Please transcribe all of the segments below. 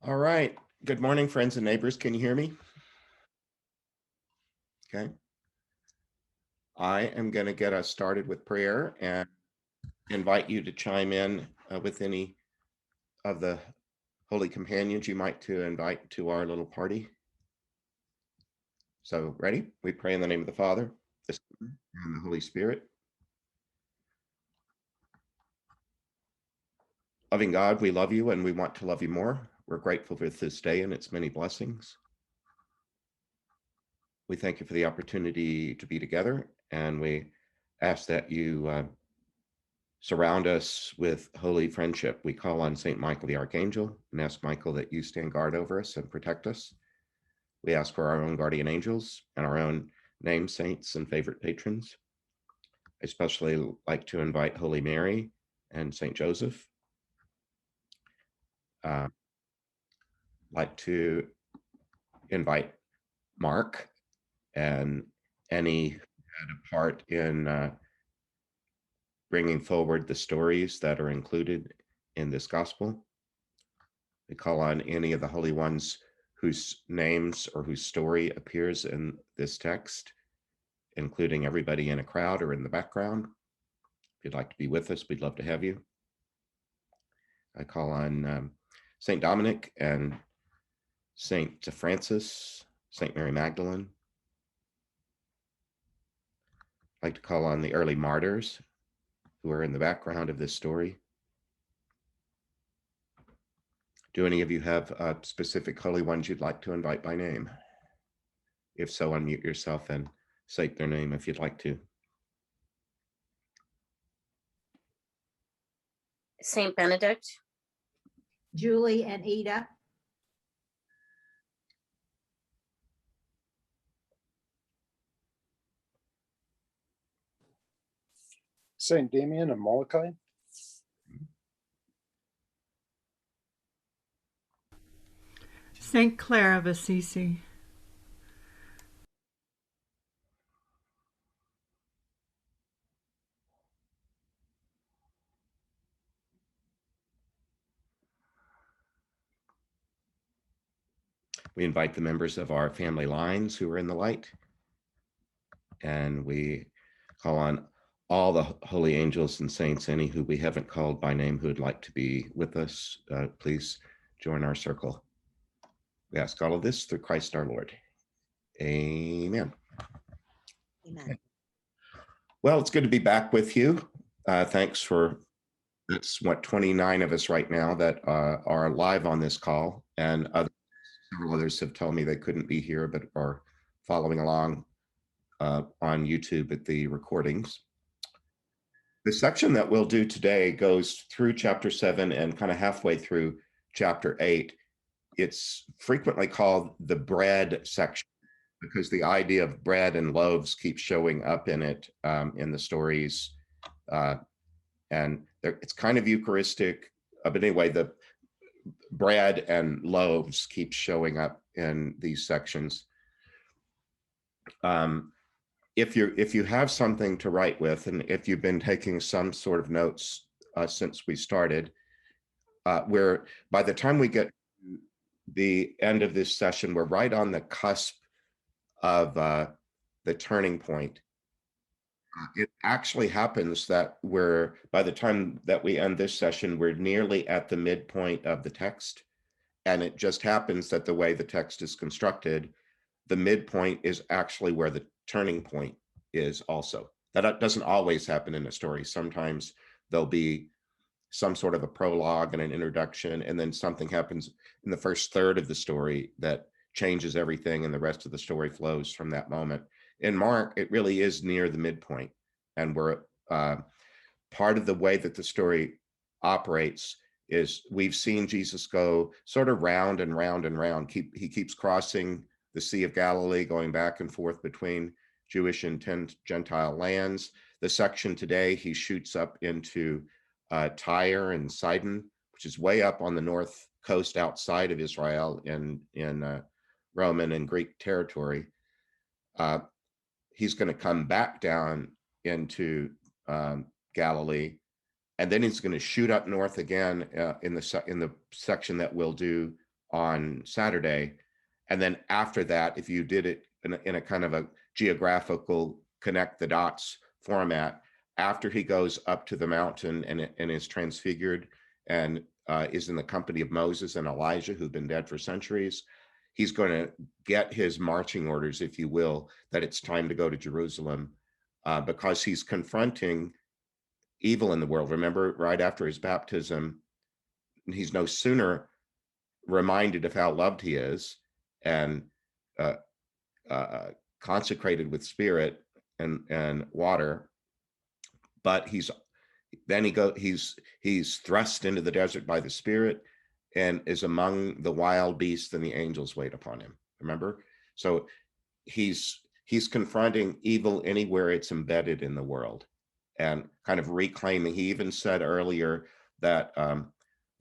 All right. Good morning, friends and neighbors. Can you hear me? Okay. I am going to get us started with prayer and invite you to chime in with any of the holy companions you might to invite to our little party. So, ready? We pray in the name of the Father, the Son, and the Holy Spirit. Loving God, we love you and we want to love you more. We're grateful for this day and its many blessings. We thank you for the opportunity to be together, and we ask that you surround us with holy friendship. We call on St. Michael the Archangel and ask Michael that you stand guard over us and protect us. We ask for our own guardian angels and our own named saints and favorite patrons. I especially like to invite Holy Mary and St. Joseph. Like to invite Mark and any who had a part in bringing forward the stories that are included in this gospel. We call on any of the holy ones whose names or whose story appears in this text, including everybody in a crowd or in the background. If you'd like to be with us, we'd love to have you. I call on St. Dominic and St. Francis, St. Mary Magdalene. I'd like to call on the early martyrs who are in the background of this story. Do any of you have specific holy ones you'd like to invite by name? If so, unmute yourself and cite their name if you'd like to. Saint Benedict, Julie and Ida, Saint Damien and Molokai, Saint Clare of Assisi, We invite the members of our family lines who are in the light, and we call on all the holy angels and saints, any who we haven't called by name who would like to be with us. Please join our circle. We ask all of this through Christ our Lord. Amen. Amen. Well, it's good to be back with you. Thanks for, it's what, 29 of us right now that are live on this call, and several others have told me they couldn't be here but are following along on YouTube at the recordings. The section that we'll do today goes through chapter 7 and kind of halfway through chapter 8. It's frequently called the bread section because the idea of bread and loaves keeps showing up in it, in the stories. And it's kind of Eucharistic, but anyway, the bread and loaves keep showing up in these sections. If you have something to write with, and if you've been taking some sort of notes since we started, where by the time we get to the end of this session, we're right on the cusp of the turning point. It actually happens that by the time that we end this session, we're nearly at the midpoint of the text. And it just happens that the way the text is constructed, the midpoint is actually where the turning point is also. That doesn't always happen in a story. Sometimes there'll be some sort of a prologue and an introduction, and then something happens in the first third of the story that changes everything, and the rest of the story flows from that moment. In Mark, it really is near the midpoint, and we're part of the way that the story operates is we've seen Jesus go sort of round and round and round. He keeps crossing the Sea of Galilee, going back and forth between Jewish and Gentile lands. The section today, he shoots up into Tyre and Sidon, which is way up on the north coast outside of Israel in Roman and Greek territory. He's going to come back down into Galilee, and then he's going to shoot up north again in the section that we'll do on Saturday. And then after that, if you did it in a kind of a geographical connect the dots format, after he goes up to the mountain and is transfigured and is in the company of Moses and Elijah, who've been dead for centuries, he's going to get his marching orders, if you will, that it's time to go to Jerusalem, because he's confronting evil in the world. Remember, right after his baptism, he's no sooner reminded of how loved he is and uh, consecrated with spirit and water, but he's thrust into the desert by the Spirit and is among the wild beasts, and the angels wait upon him. Remember? So he's confronting evil anywhere it's embedded in the world and kind of reclaiming. He even said earlier that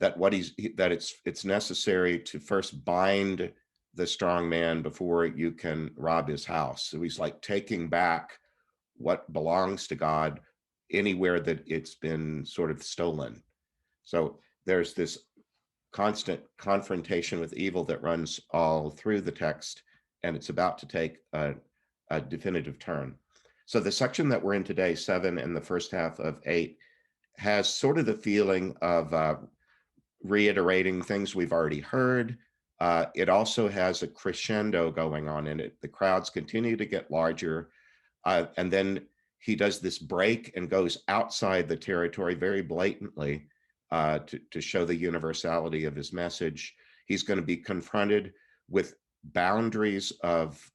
it's necessary to first bind the strong man before you can rob his house. So he's like taking back what belongs to God anywhere that it's been sort of stolen. So there's this constant confrontation with evil that runs all through the text, and it's about to take a definitive turn. So the section that we're in today, 7 and the first half of 8, has sort of the feeling of reiterating things we've already heard. It also has a crescendo going on in it. The crowds continue to get larger, and then he does this break and goes outside the territory very blatantly to show the universality of his message. He's going to be confronted with boundaries of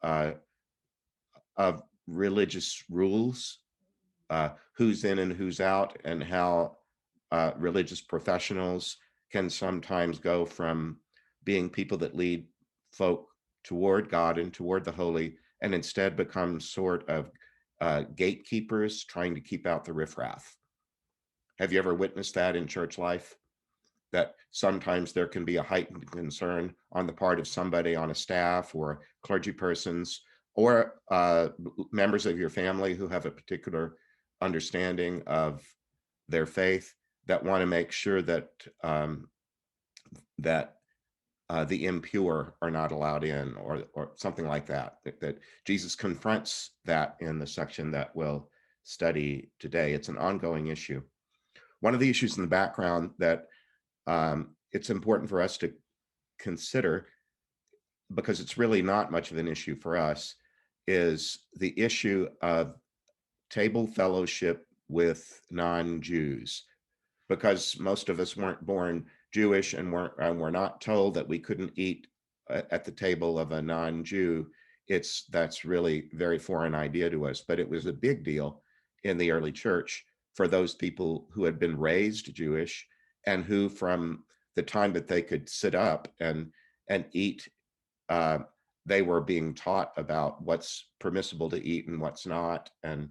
religious rules, who's in and who's out, and how religious professionals can sometimes go from being people that lead folk toward God and toward the holy, and instead become sort of gatekeepers trying to keep out the riffraff. Have you ever witnessed that in church life? That sometimes there can be a heightened concern on the part of somebody on a staff or clergy persons or members of your family who have a particular understanding of their faith that want to make sure that the impure are not allowed in, or something like that. That Jesus confronts that in the section that we'll study today. It's an ongoing issue. One of the issues in the background that it's important for us to consider, because it's really not much of an issue for us, is the issue of table fellowship with non-Jews. Because most of us weren't born Jewish and we're not told that we couldn't eat at the table of a non-Jew. That's really very foreign idea to us, but it was a big deal in the early church for those people who had been raised Jewish and who, from the time that they could sit up and eat, they were being taught about what's permissible to eat and what's not, and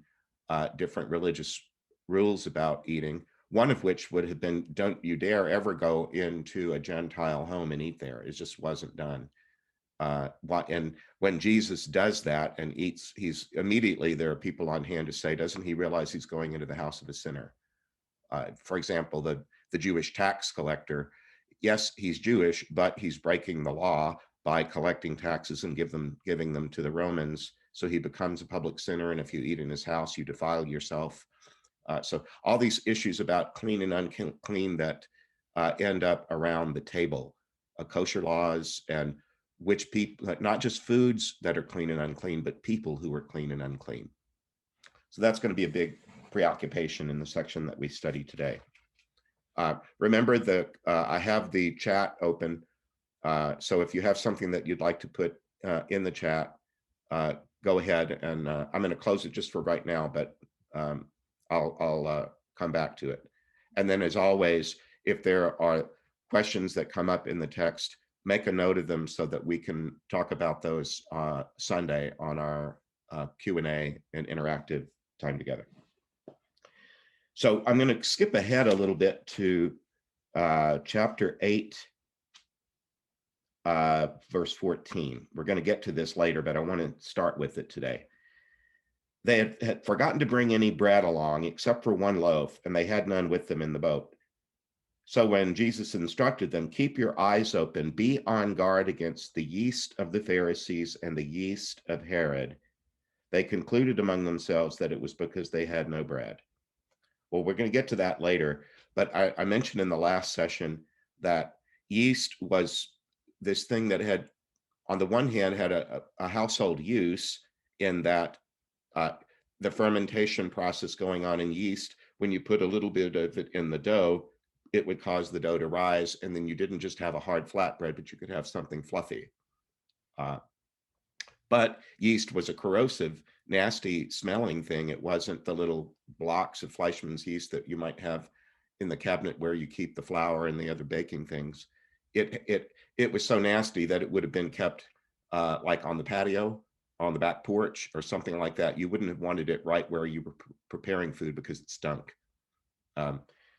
different religious rules about eating. One of which would have been, don't you dare ever go into a Gentile home and eat there. It just wasn't done. And when Jesus does that and eats, there are people on hand to say, doesn't he realize he's going into the house of a sinner? For example, the Jewish tax collector, yes, he's Jewish, but he's breaking the law by collecting taxes and giving them to the Romans. So he becomes a public sinner. And if you eat in his house, you defile yourself. So all these issues about clean and unclean that end up around the table, kosher laws, and which people, not just foods that are clean and unclean, but people who are clean and unclean. So that's going to be a big preoccupation in the section that we study today. Remember that I have the chat open. So if you have something that you'd like to put in the chat, go ahead, and I'm going to close it just for right now, but I'll come back to it. And then, as always, if there are questions that come up in the text, make a note of them so that we can talk about those Sunday on our Q&A and interactive time together. So I'm going to skip ahead a little bit to chapter 8, verse 14. We're going to get to this later, but I want to start with it today. They had forgotten to bring any bread along except for one loaf, and they had none with them in the boat. So when Jesus instructed them, keep your eyes open, be on guard against the yeast of the Pharisees and the yeast of Herod, they concluded among themselves that it was because they had no bread. Well, we're going to get to that later, but I mentioned in the last session that yeast was this thing that had, on the one hand, had a household use in that the fermentation process going on in yeast, when you put a little bit of it in the dough, it would cause the dough to rise, and then you didn't just have a hard flatbread, but you could have something fluffy. But yeast was a corrosive, nasty smelling thing. It wasn't the little blocks of Fleischmann's yeast that you might have in the cabinet where you keep the flour and the other baking things. It was so nasty that it would have been kept like on the patio, on the back porch, or something like that. You wouldn't have wanted it right where you were preparing food because it stunk.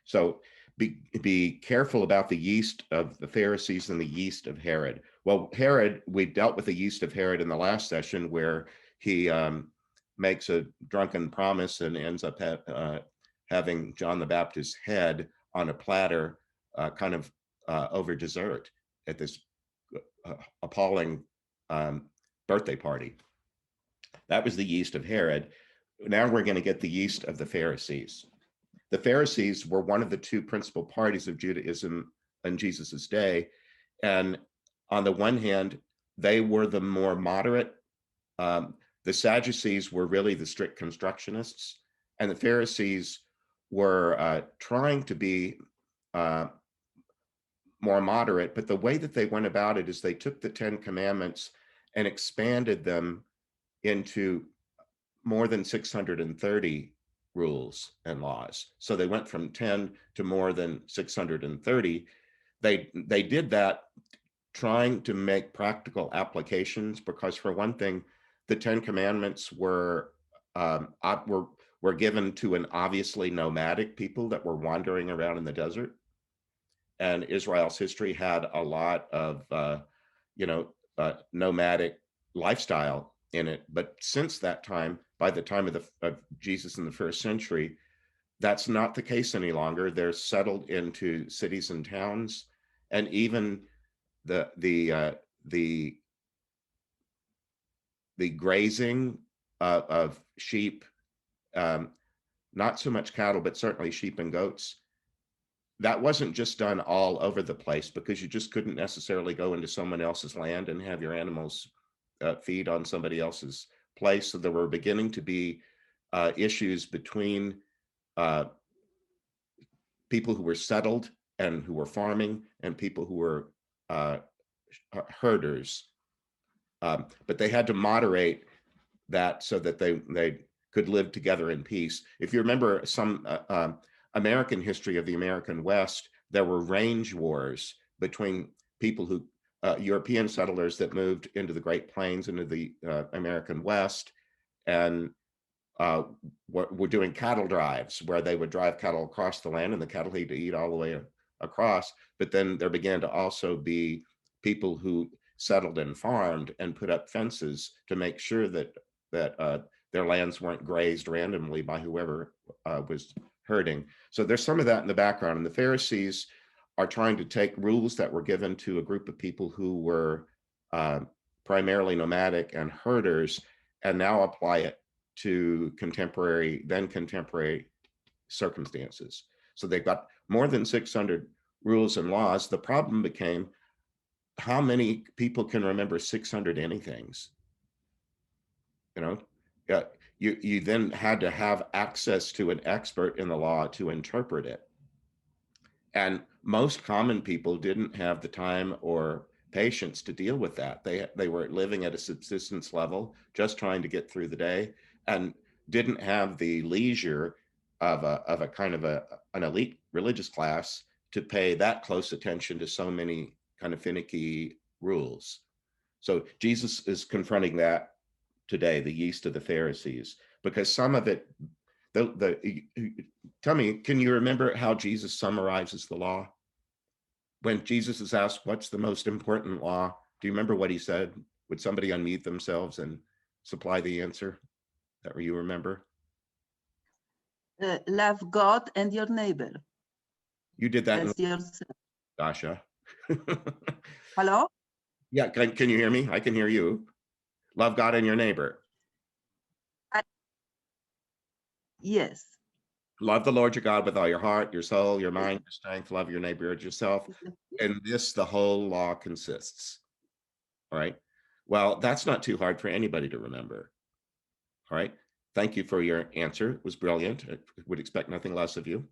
So be careful about the yeast of the Pharisees and the yeast of Herod. Well, Herod, we dealt with the yeast of Herod in the last session, where he makes a drunken promise and ends up having John the Baptist's head on a platter, kind of over dessert at this appalling birthday party. That was the yeast of Herod. Now we're going to get the yeast of the Pharisees. The Pharisees were one of the two principal parties of Judaism in Jesus's day. And on the one hand, they were the more moderate. The Sadducees were really the strict constructionists, and the Pharisees were trying to be more moderate. But the way that they went about it is they took the 10 Commandments and expanded them into more than 630 rules and laws. So they went from 10 to more than 630. They did that trying to make practical applications, because for one thing, the 10 Commandments were given to an obviously nomadic people that were wandering around in the desert. And Israel's history had a lot of nomadic lifestyle in it. But since that time, by the time of Jesus in the first century, that's not the case any longer. They're settled into cities and towns, and even the grazing of sheep, not so much cattle, but certainly sheep and goats. That wasn't just done all over the place, because you just couldn't necessarily go into someone else's land and have your animals feed on somebody else's place. So there were beginning to be issues between people who were settled and who were farming and people who were herders. But they had to moderate that so that they could live together in peace. If you remember some American history of the American West, there were range wars between people who European settlers that moved into the Great Plains, into the American West, and were doing cattle drives where they would drive cattle across the land, and the cattle had to eat all the way across. But then there began to also be people who settled and farmed and put up fences to make sure that their lands weren't grazed randomly by whoever was herding. So there's some of that in the background. And the Pharisees are trying to take rules that were given to a group of people who were primarily nomadic and herders, and now apply it to contemporary circumstances. So they've got more than 600 rules and laws. The problem became, how many people can remember 600 anythings? You then had to have access to an expert in the law to interpret it. And most common people didn't have the time or patience to deal with that. They were living at a subsistence level, just trying to get through the day, and didn't have the leisure of a kind of an elite religious class to pay that close attention to so many kind of finicky rules. So Jesus is confronting that today, the yeast of the Pharisees, because some of it, tell me, can you remember how Jesus summarizes the law? When Jesus is asked, what's the most important law? Do you remember what he said? Would somebody unmute themselves and supply the answer that you remember? Love God and your neighbor. You did that in Bless yourself. Dasha. Hello? Yeah, can you hear me? I can hear you. Love God and your neighbor. Yes. Love the Lord your God with all your heart, your soul, your mind, your strength. Love your neighbor as yourself. And this, the whole law consists. All right. Well, that's not too hard for anybody to remember. All right. Thank you for your answer. It was brilliant. I would expect nothing less of you.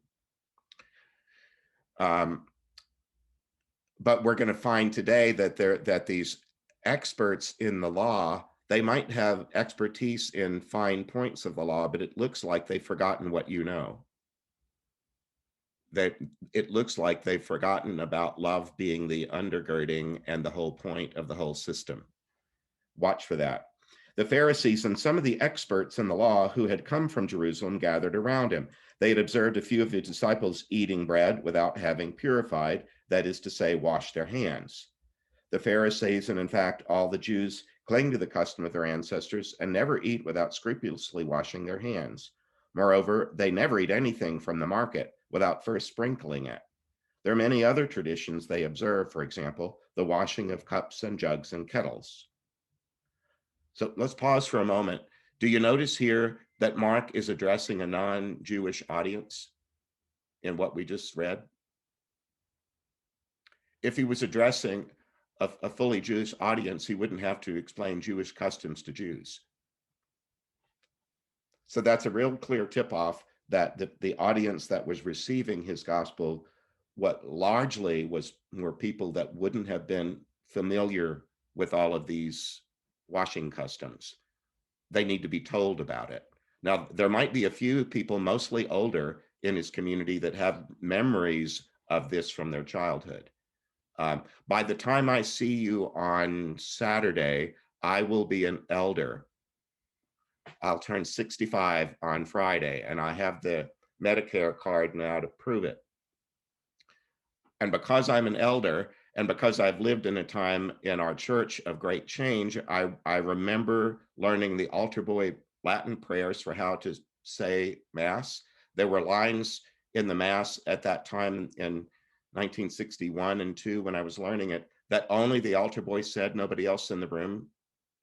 But we're going to find today that these experts in the law, they might have expertise in fine points of the law, but it looks like they've forgotten what you know. That it looks like they've forgotten about love being the undergirding and the whole point of the whole system. Watch for that. The Pharisees and some of the experts in the law who had come from Jerusalem gathered around him. They had observed a few of his disciples eating bread without having purified, that is to say, washed their hands. The Pharisees, and in fact all the Jews, cling to the custom of their ancestors and never eat without scrupulously washing their hands. Moreover, they never eat anything from the market without first sprinkling it. There are many other traditions they observe, for example, the washing of cups and jugs and kettles. So let's pause for a moment. Do you notice here that Mark is addressing a non-Jewish audience in what we just read? If he was addressing a fully Jewish audience, he wouldn't have to explain Jewish customs to Jews. So that's a real clear tip-off that the audience that was receiving his gospel, what largely were people that wouldn't have been familiar with all of these washing customs. They need to be told about it. Now, there might be a few people, mostly older, in his community that have memories of this from their childhood. By the time I see you on Saturday, I will be an elder. I'll turn 65 on Friday, and I have the Medicare card now to prove it. And because I'm an elder, and because I've lived in a time in our church of great change, I remember learning the altar boy Latin prayers for how to say Mass. There were lines in the Mass at that time in 1961 and 2 when I was learning it that only the altar boy said, nobody else in the room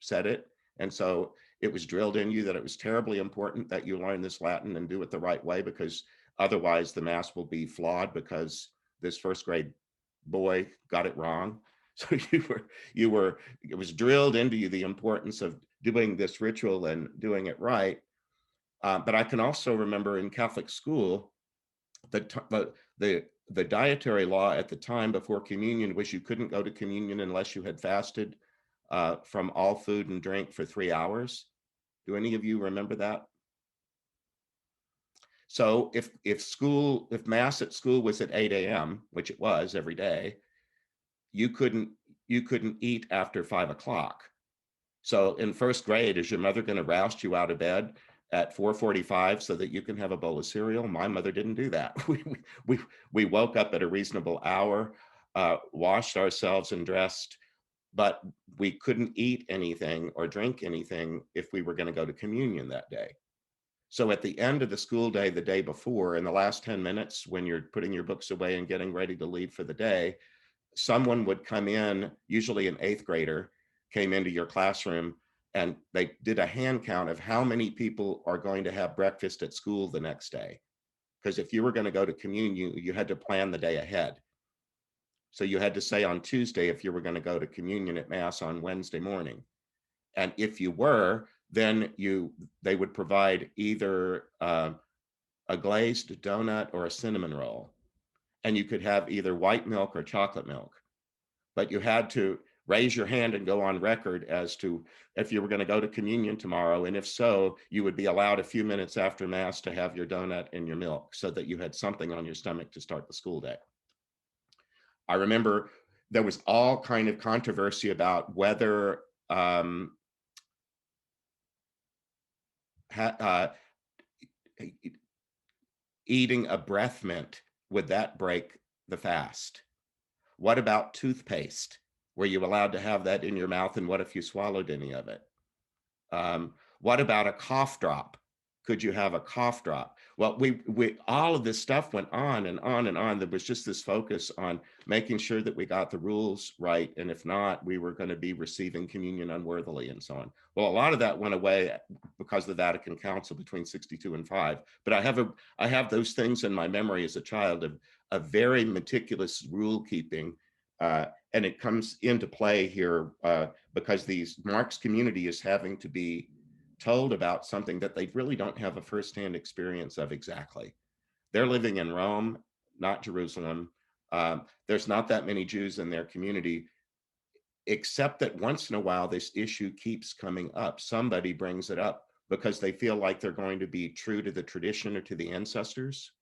said it. And so it was drilled in you that it was terribly important that you learn this Latin and do it the right way, because otherwise the Mass will be flawed because this first grade boy got it wrong. So it was drilled into you the importance of doing this ritual and doing it right. But I can also remember in Catholic school, the dietary law at the time before communion was you couldn't go to communion unless you had fasted from all food and drink for 3 hours. Do any of you remember that? So if Mass at school was at 8 a.m., which it was every day, you couldn't eat after 5 o'clock. So in first grade, is your mother going to roust you out of bed at 4:45 so that you can have a bowl of cereal? My mother didn't do that. We woke up at a reasonable hour, washed ourselves and dressed, but we couldn't eat anything or drink anything if we were going to go to communion that day. So at the end of the school day, the day before, in the last 10 minutes, when you're putting your books away and getting ready to leave for the day, someone would come in, usually an 8th grader, came into your classroom, and they did a hand count of how many people are going to have breakfast at school the next day. Because if you were going to go to communion, you had to plan the day ahead. So you had to say on Tuesday if you were going to go to communion at Mass on Wednesday morning. And if you were, then they would provide either a glazed donut or a cinnamon roll. And you could have either white milk or chocolate milk. But you had to raise your hand and go on record as to if you were going to go to communion tomorrow. And if so, you would be allowed a few minutes after Mass to have your donut and your milk so that you had something on your stomach to start the school day. I remember there was all kind of controversy about whether eating a breath mint, would that break the fast? What about toothpaste? Were you allowed to have that in your mouth? And what if you swallowed any of it? What about a cough drop? could you have a cough drop? Well, we all of this stuff went on and on and on. There was just this focus on making sure that we got the rules right, and if not, we were going to be receiving communion unworthily and so on. Well, a lot of that went away because of the Vatican Council between 62 and 5. But I have those things in my memory as a child of a very meticulous rule keeping, and it comes into play here because these Mark's community is having to be told about something that they really don't have a firsthand experience of exactly. They're living in Rome, not Jerusalem. There's not that many Jews in their community, except that once in a while, this issue keeps coming up. Somebody brings it up because they feel like they're going to be true to the tradition or to the ancestors.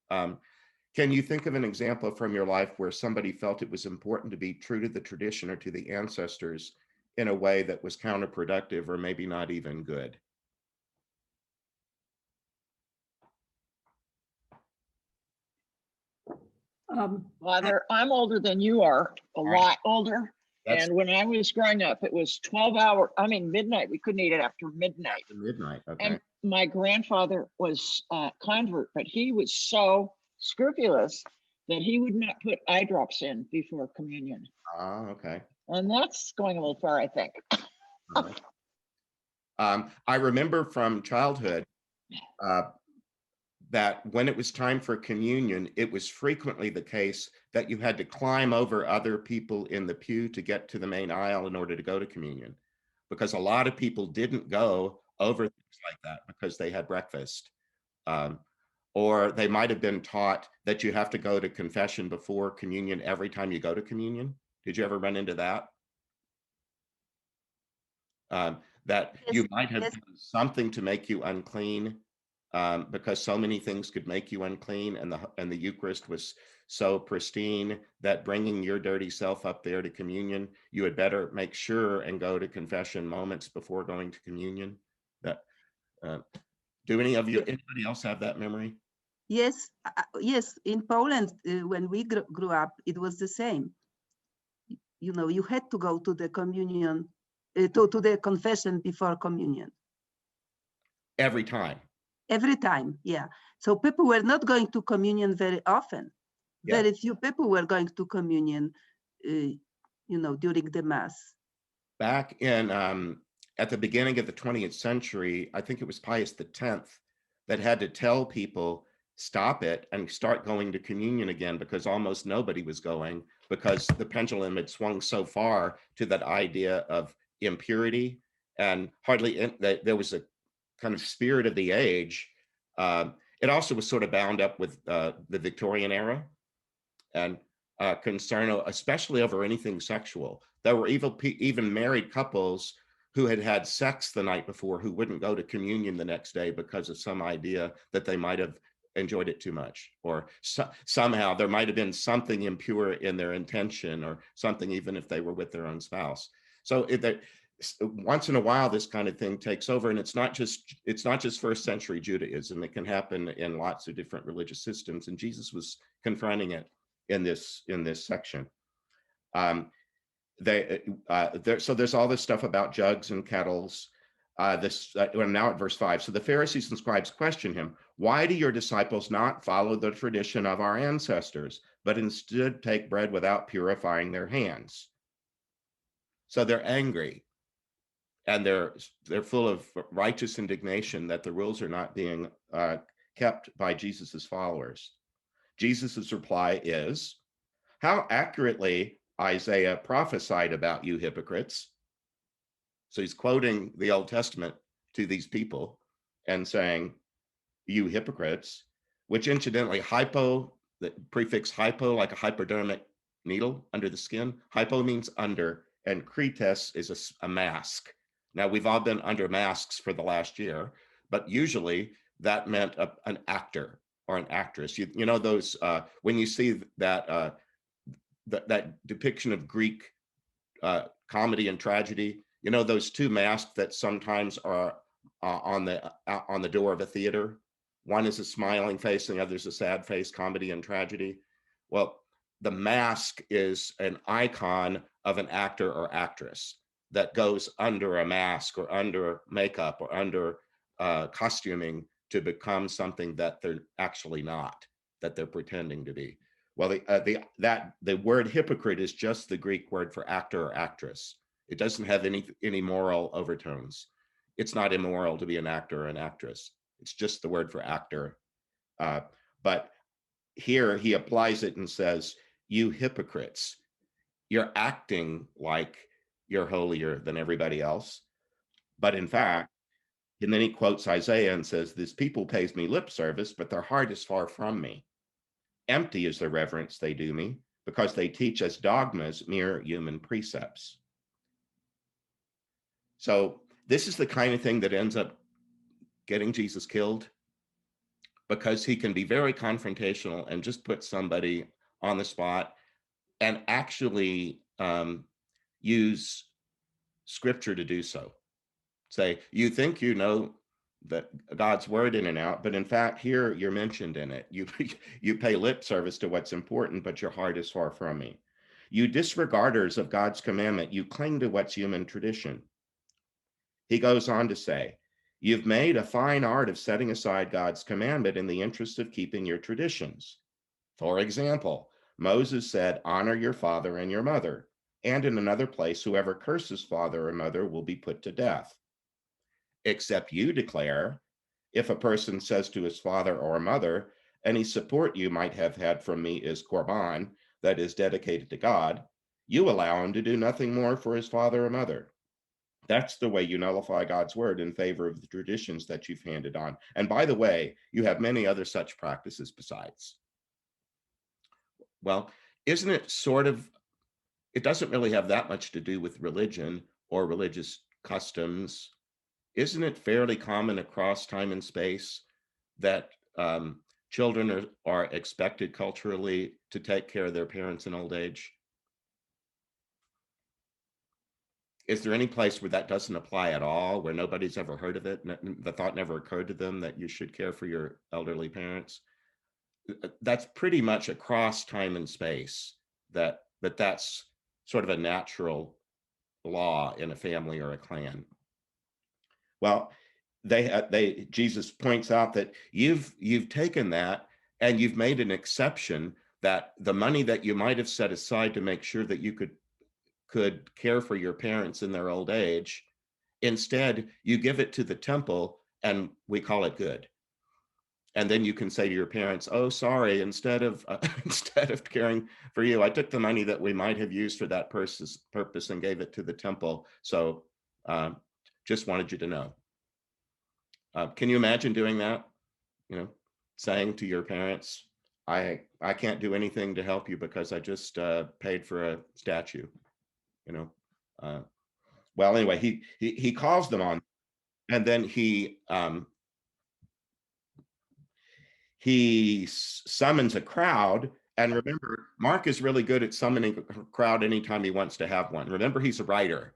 Can you think of an example from your life where somebody felt it was important to be true to the tradition or to the ancestors in a way that was counterproductive or maybe not even good? Father, I'm older than you are, a lot older. That's And when I was growing up, it was 12-hour, midnight. We couldn't eat it after midnight. midnight. Okay. And my grandfather was a convert, but he was so scrupulous that he would not put eye drops in before communion. Okay. And that's going a little far, I think. I remember from childhood that when it was time for communion, it was frequently the case that you had to climb over other people in the pew to get to the main aisle in order to go to communion, because a lot of people didn't go over things like that because they had breakfast. Or they might have been taught that you have to go to confession before communion every time you go to communion. Did you ever run into that? That Yes, you might have yes. done something to make you unclean, because so many things could make you unclean, and the Eucharist was so pristine that bringing your dirty self up there to communion, you had better make sure and go to confession moments before going to communion. That do anybody else have that memory? Yes, yes. In Poland, when we grew up, it was the same. You know, you had to go to the communion, to the confession before communion. Every time. Every time, yeah. So people were not going to communion very often. Yeah. Very few people were going to communion, during the mass. Back in at the beginning of the 20th century, I think it was Pius X that had to tell people, stop it and start going to communion again, because almost nobody was going, because the pendulum had swung so far to that idea of impurity, and there was a kind of spirit of the age. It also was sort of bound up with the Victorian era and concern, especially over anything sexual. There were even married couples who had had sex the night before who wouldn't go to communion the next day because of some idea that they might have enjoyed it too much, or somehow there might have been something impure in their intention, or something, even if they were with their own spouse. So once in a while, this kind of thing takes over, and it's not just first century Judaism. It can happen in lots of different religious systems, and Jesus was confronting it in this section. So there's all this stuff about jugs and kettles. We're now at verse 5. So the Pharisees and scribes question him, "Why do your disciples not follow the tradition of our ancestors, but instead take bread without purifying their hands?" So they're angry, and they're full of righteous indignation that the rules are not being kept by Jesus's followers. Jesus's reply is, "How accurately Isaiah prophesied about you hypocrites." So he's quoting the Old Testament to these people and saying, "You hypocrites," which incidentally, the prefix hypo, like a hypodermic needle under the skin, hypo means under, and krites is a mask. Now, we've all been under masks for the last year, but usually that meant an actor or an actress. You know those, when you see that depiction of Greek comedy and tragedy, you know those two masks that sometimes are on the door of a theater? One is a smiling face and the other is a sad face, comedy and tragedy. Well, the mask is an icon of an actor or actress that goes under a mask or under makeup or under costuming to become something that they're actually not, that they're pretending to be. Well, the word hypocrite is just the Greek word for actor or actress. It doesn't have any moral overtones. It's not immoral to be an actor or an actress. It's just the word for actor. But here he applies it and says, you hypocrites, you're acting like you're holier than everybody else. But in fact, and then he quotes Isaiah and says, this people pays me lip service, but their heart is far from me. Empty is the reverence they do me, because they teach as dogmas mere human precepts. So this is the kind of thing that ends up getting Jesus killed, because he can be very confrontational and just put somebody on the spot and actually use scripture to do so. Say, you think you know that God's word in and out, but in fact, here you're mentioned in it. You pay lip service to what's important, but your heart is far from me. You disregarders of God's commandment, you cling to what's human tradition. He goes on to say, you've made a fine art of setting aside God's commandment in the interest of keeping your traditions. For example, Moses said, honor your father and your mother. And in another place, whoever curses father or mother will be put to death. Except you declare, if a person says to his father or mother, any support you might have had from me is korban, that is dedicated to God, you allow him to do nothing more for his father or mother. That's the way you nullify God's word in favor of the traditions that you've handed on. And by the way, you have many other such practices besides. Well, isn't it sort of, it doesn't really have that much to do with religion or religious customs. Isn't it fairly common across time and space that children are expected culturally to take care of their parents in old age? Is there any place where that doesn't apply at all, where nobody's ever heard of it, the thought never occurred to them that you should care for your elderly parents? That's pretty much across time and space, that's sort of a natural law in a family or a clan. Well, Jesus points out that you've taken that and you've made an exception, that the money that you might have set aside to make sure that you could care for your parents in their old age, instead you give it to the temple and we call it good. And then you can say to your parents, oh, sorry, instead of caring for you, I took the money that we might have used for that purpose and gave it to the temple. So just wanted you to know. Can you imagine doing that? You know, saying to your parents, I can't do anything to help you because I just paid for a statue, you know. Well, anyway, he calls them on, and then he summons a crowd. And remember, Mark is really good at summoning a crowd anytime he wants to have one. Remember, he's a writer,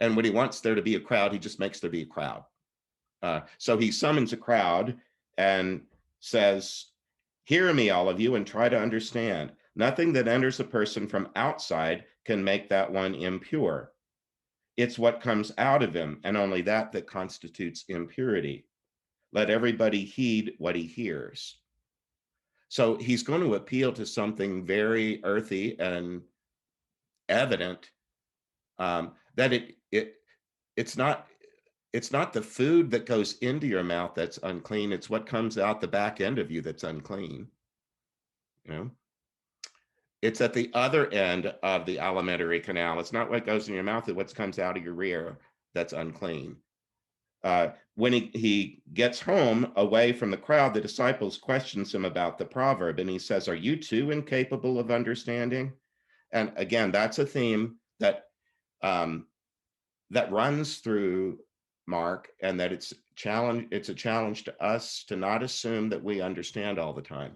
and when he wants there to be a crowd, he just makes there be a crowd. So he summons a crowd and says, hear me, all of you, and try to understand. Nothing that enters a person from outside can make that one impure. It's what comes out of him, and only that constitutes impurity. Let everybody heed what he hears. So he's going to appeal to something very earthy and evident, that it's not the food that goes into your mouth that's unclean. It's what comes out the back end of you that's unclean. You know, it's at the other end of the alimentary canal. It's not what goes in your mouth, it's what comes out of your rear that's unclean. When he gets home away from the crowd, the disciples questions him about the proverb, and he says, are you too incapable of understanding? And again, that's a theme that runs through Mark, and that it's a challenge to us to not assume that we understand all the time,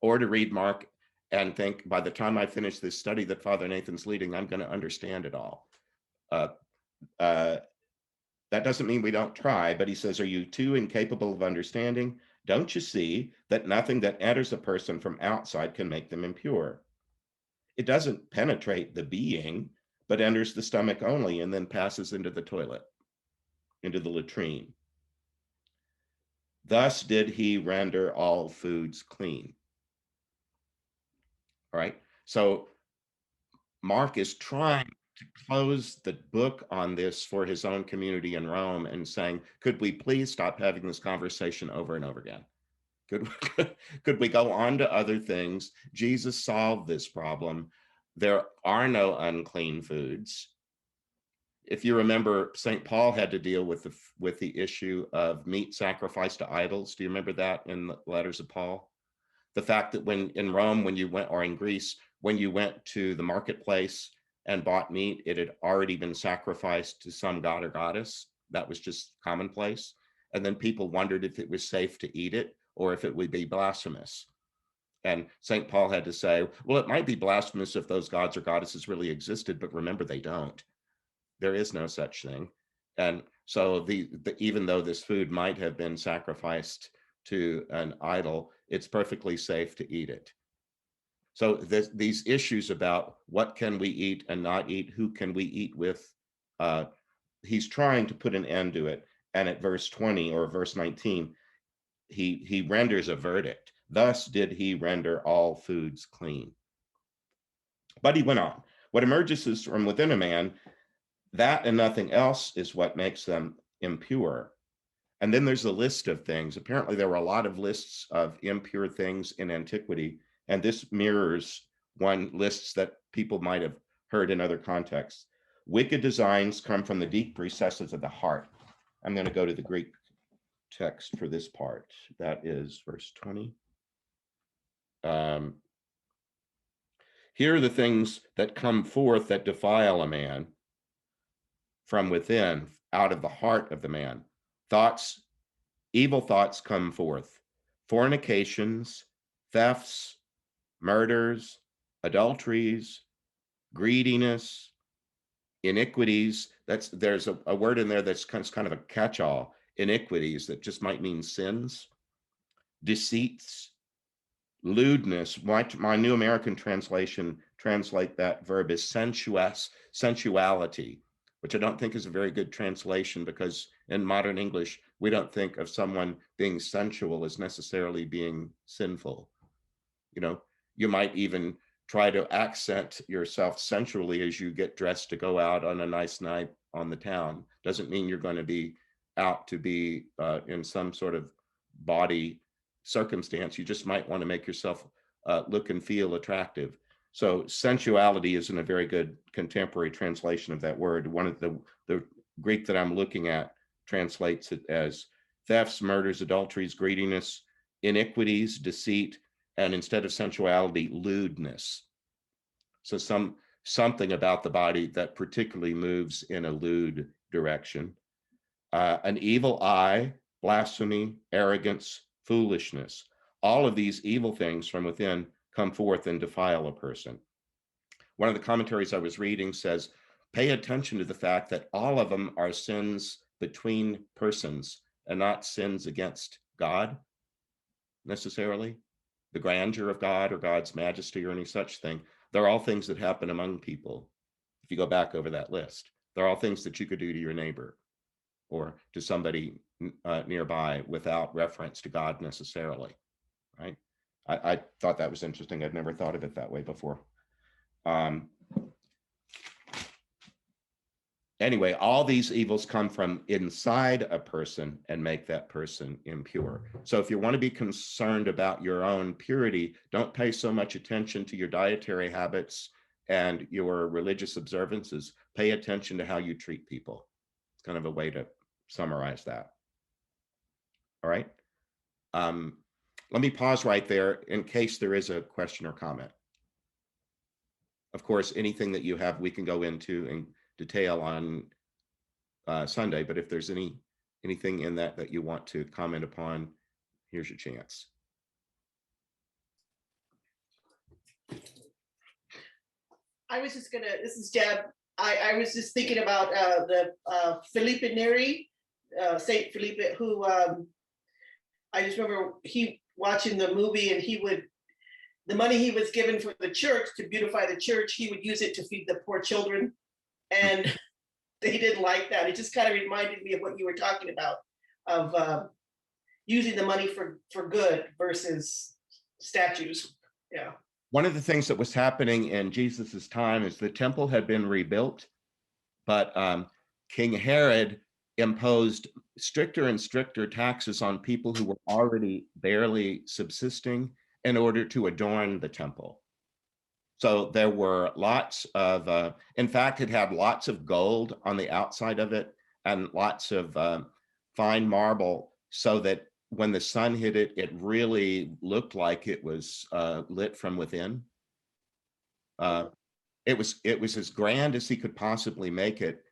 or to read Mark and think by the time I finish this study that Father Nathan's leading, I'm going to understand it all. That doesn't mean we don't try, but he says, are you too incapable of understanding? Don't you see that nothing that enters a person from outside can make them impure? It doesn't penetrate the being, but enters the stomach only and then passes into the toilet, into the latrine. Thus did he render all foods clean. All right. So Mark is trying to close the book on this for his own community in Rome and saying, could we please stop having this conversation over and over again? Could we go on to other things? Jesus solved this problem. There are no unclean foods. If you remember, St. Paul had to deal with the issue of meat sacrificed to idols. Do you remember that in the letters of Paul? The fact that when in Rome, when you went, or in Greece, when you went to the marketplace and bought meat, it had already been sacrificed to some god or goddess. That was just commonplace. And then people wondered if it was safe to eat it or if it would be blasphemous. And St. Paul had to say, well, it might be blasphemous if those gods or goddesses really existed, but remember, they don't. There is no such thing. And so even though this food might have been sacrificed to an idol, it's perfectly safe to eat it. So these issues about what can we eat and not eat, who can we eat with, he's trying to put an end to it. And at verse 20 or verse 19, he renders a verdict. Thus did he render all foods clean. But he went on. What emerges from within a man, that and nothing else is what makes them impure. And then there's a list of things. Apparently, there were a lot of lists of impure things in antiquity, and this mirrors one lists that people might have heard in other contexts. Wicked designs come from the deep recesses of the heart. I'm going to go to the Greek text for this part. That is verse 20. Here are the things that come forth that defile a man from within, out of the heart of the man. Thoughts, evil thoughts come forth. Fornications, thefts, murders, adulteries, greediness, iniquities. There's a word in there that's kind of a catch-all. Iniquities, that just might mean sins. Deceits, lewdness. My New American translation translate that verb as sensuality, which I don't think is a very good translation, because in modern English, we don't think of someone being sensual as necessarily being sinful. You might even try to accent yourself sensually as you get dressed to go out on a nice night on the town. Doesn't mean you're going to be out to be in some sort of body circumstance. You just might want to make yourself look and feel attractive. So sensuality isn't a very good contemporary translation of that word. One of the Greek that I'm looking at translates it as thefts, murders, adulteries, greediness, iniquities, deceit, and instead of sensuality, lewdness. So something about the body that particularly moves in a lewd direction. An evil eye, blasphemy, arrogance, foolishness. All of these evil things from within come forth and defile a person. One of the commentaries I was reading says, pay attention to the fact that all of them are sins between persons and not sins against God necessarily, the grandeur of God or God's majesty or any such thing. They're all things that happen among people. If you go back over that list, they're all things that you could do to your neighbor or to somebody nearby without reference to God necessarily, right? I thought that was interesting. I'd never thought of it that way before. Anyway, all these evils come from inside a person and make that person impure. So if you want to be concerned about your own purity, don't pay so much attention to your dietary habits and your religious observances. Pay attention to how you treat people. It's kind of a way to summarize that. All right. Let me pause right there in case there is a question or comment. Of course, anything that you have, we can go into in detail on Sunday, but if there's anything in that you want to comment upon, here's your chance. This is Deb. I was just thinking about the Philippe Neri, Saint Philippe, who I just remember watching the movie, and the money he was given for the church to beautify the church, he would use it to feed the poor children. And they didn't like that. It just kind of reminded me of what you were talking about, of using the money for good versus statues. Yeah. One of the things that was happening in Jesus's time is the temple had been rebuilt, but King Herod imposed stricter and stricter taxes on people who were already barely subsisting in order to adorn the temple. So there were lots of, in fact, it had lots of gold on the outside of it and lots of fine marble, so that when the sun hit it, it really looked like it was lit from within. It was as grand as he could possibly make it,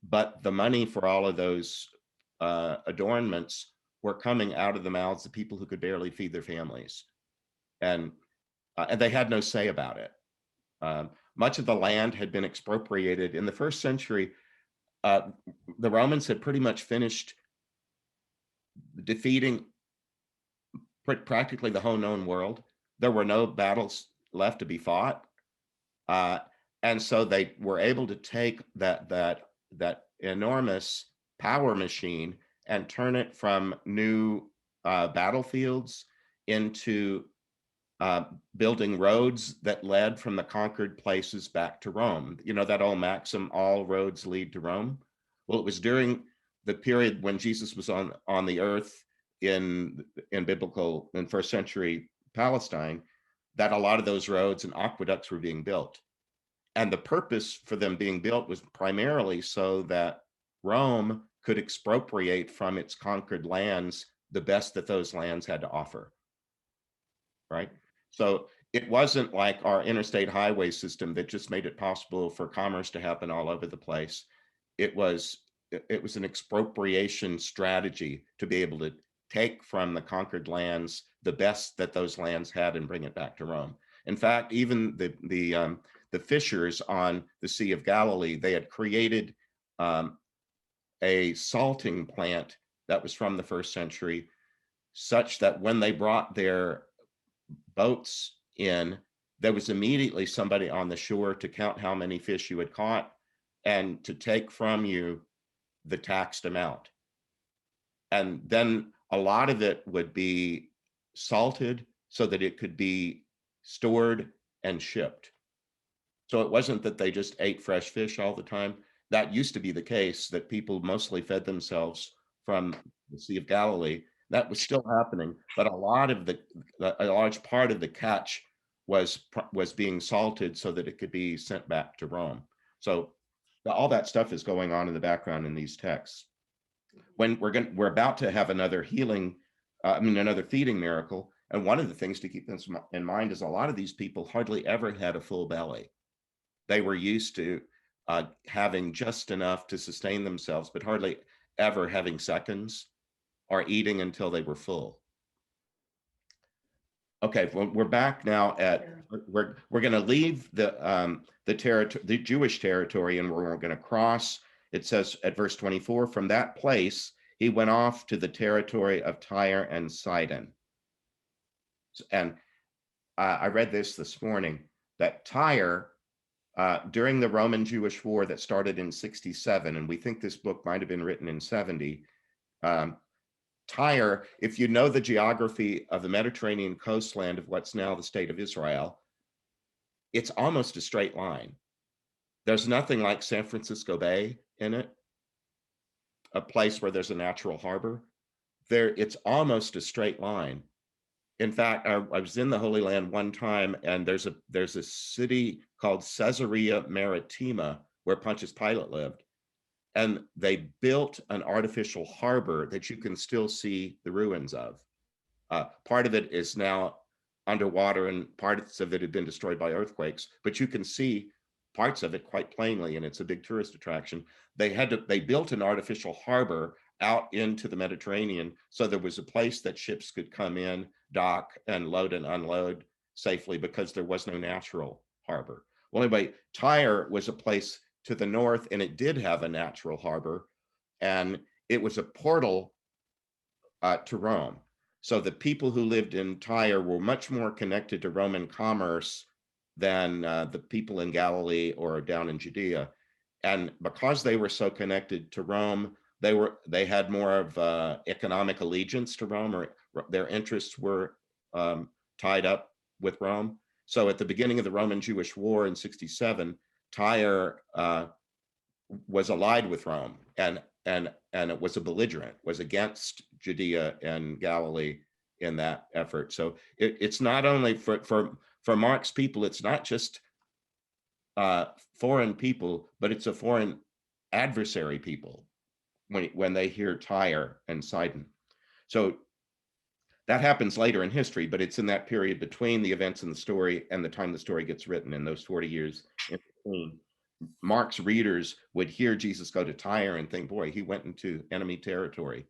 but the money for all of those adornments were coming out of the mouths of people who could barely feed their families, and they had no say about it. Much of the land had been expropriated in the first century. The Romans had pretty much finished defeating practically the whole known world. There were no battles left to be fought, and so they were able to take that enormous power machine and turn it from new battlefields into building roads that led from the conquered places back to Rome. You know that old maxim, all roads lead to Rome? Well, it was during the period when Jesus was on the earth in first century Palestine, that a lot of those roads and aqueducts were being built. And the purpose for them being built was primarily so that Rome could expropriate from its conquered lands the best that those lands had to offer, right? So it wasn't like our interstate highway system that just made it possible for commerce to happen all over the place. It was an expropriation strategy to be able to take from the conquered lands the best that those lands had and bring it back to Rome. In fact, even the fishers on the Sea of Galilee, they had created a salting plant that was from the first century, such that when they brought their boats in, there was immediately somebody on the shore to count how many fish you had caught and to take from you the taxed amount. And then a lot of it would be salted so that it could be stored and shipped. So it wasn't that they just ate fresh fish all the time. That used to be the case, that people mostly fed themselves from the Sea of Galilee. That was still happening, but a large part of the catch was being salted so that it could be sent back to Rome. So all that stuff is going on in the background in these texts. When we're about to have another another feeding miracle, and one of the things to keep in mind is a lot of these people hardly ever had a full belly. They were used to having just enough to sustain themselves, but hardly ever having seconds or eating until they were full. Okay, well, we're back now at we're going to leave the Jewish territory, and we're going to cross. It says at verse 24, from that place he went off to the territory of Tyre and Sidon. And I read this morning, that Tyre, during the Roman Jewish War that started in 67, and we think this book might have been written in 70, Tyre, if you know the geography of the Mediterranean coastland of what's now the state of Israel, it's almost a straight line. There's nothing like San Francisco Bay in it, a place where there's a natural harbor. It's almost a straight line. In fact, I was in the Holy Land one time, and there's a city called Caesarea Maritima where Pontius Pilate lived, and they built an artificial harbor that you can still see the ruins of. Part of it is now underwater, and parts of it had been destroyed by earthquakes, but you can see parts of it quite plainly, and it's a big tourist attraction. They built an artificial harbor out into the Mediterranean, so there was a place that ships could come in, dock, and load and unload safely, because there was no natural harbor. Well, anyway, Tyre was a place to the north, and it did have a natural harbor, and it was a portal to Rome. So the people who lived in Tyre were much more connected to Roman commerce than the people in Galilee or down in Judea. And because they were so connected to Rome, they had more of economic allegiance to Rome, or their interests were tied up with Rome. So at the beginning of the Roman-Jewish War in 67, Tyre was allied with Rome, and it was a belligerent, was against Judea and Galilee in that effort. So it's not only for Mark's people, it's not just foreign people, but it's a foreign adversary people when they hear Tyre and Sidon. So that happens later in history, but it's in that period between the events in the story and the time the story gets written, in those 40 years in between. Mark's readers would hear Jesus go to Tyre and think, boy, he went into enemy territory.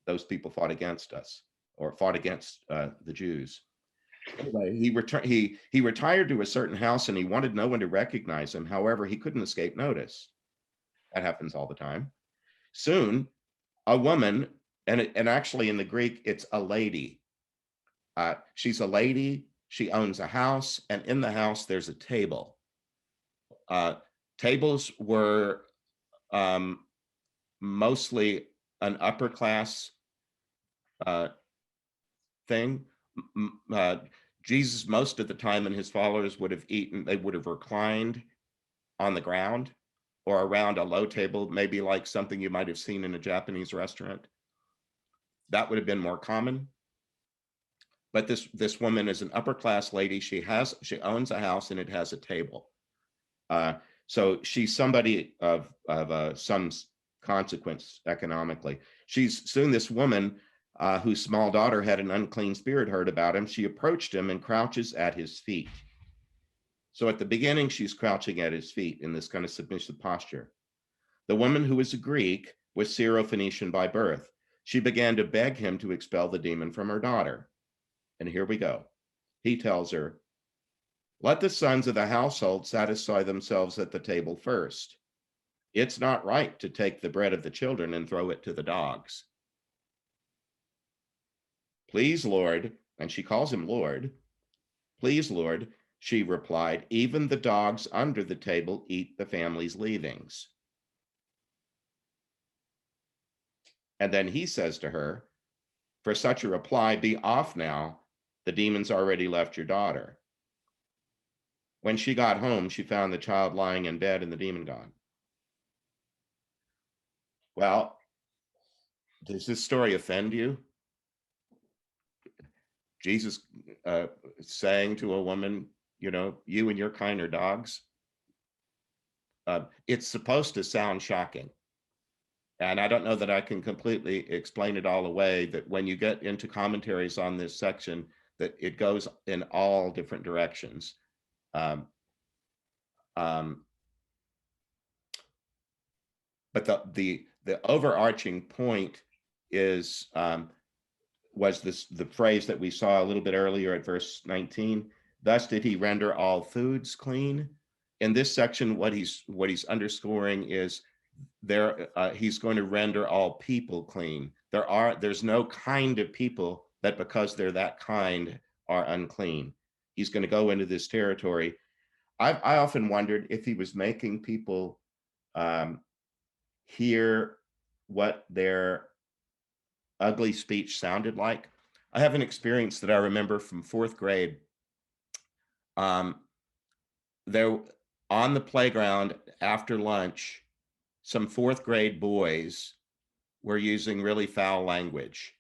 Those people fought against us, or fought against the Jews. Anyway, he retired to a certain house, and he wanted no one to recognize him. However, he couldn't escape notice. That happens all the time. Soon, a woman, and actually in the Greek, it's a lady. She's a lady. She owns a house, and in the house, there's a table. Tables were mostly an upper class thing. Jesus, most of the time, and his followers would have eaten, they would have reclined on the ground or around a low table, maybe like something you might have seen in a Japanese restaurant. That would have been more common. But this woman is an upper class lady. She owns a house, and it has a table. So she's somebody of some consequence economically. Soon this woman whose small daughter had an unclean spirit heard about him. She approached him and crouches at his feet. So at the beginning, she's crouching at his feet in this kind of submissive posture. The woman, who is a Greek, was Syro-Phoenician by birth. She began to beg him to expel the demon from her daughter. And here we go. He tells her, "Let the sons of the household satisfy themselves at the table first. It's not right to take the bread of the children and throw it to the dogs." "Please, Lord," and she calls him Lord. "Please, Lord," she replied, "even the dogs under the table eat the family's leavings." And then he says to her, "For such a reply, be off now. The demon's already left your daughter." When she got home, she found the child lying in bed and the demon gone. Well, does this story offend you? Jesus saying to a woman, you and your kind are dogs. It's supposed to sound shocking. And I don't know that I can completely explain it all away, that when you get into commentaries on this section, that it goes in all different directions. But the overarching point is was the phrase that we saw a little bit earlier at verse 19. Thus did he render all foods clean. In this section, what he's underscoring is he's going to render all people clean. There's no kind of people that, because they're that kind, are unclean. He's going to go into this territory. I often wondered if he was making people hear what their ugly speech sounded like. I have an experience that I remember from 4th grade. There on the playground after lunch, some 4th grade boys were using really foul language.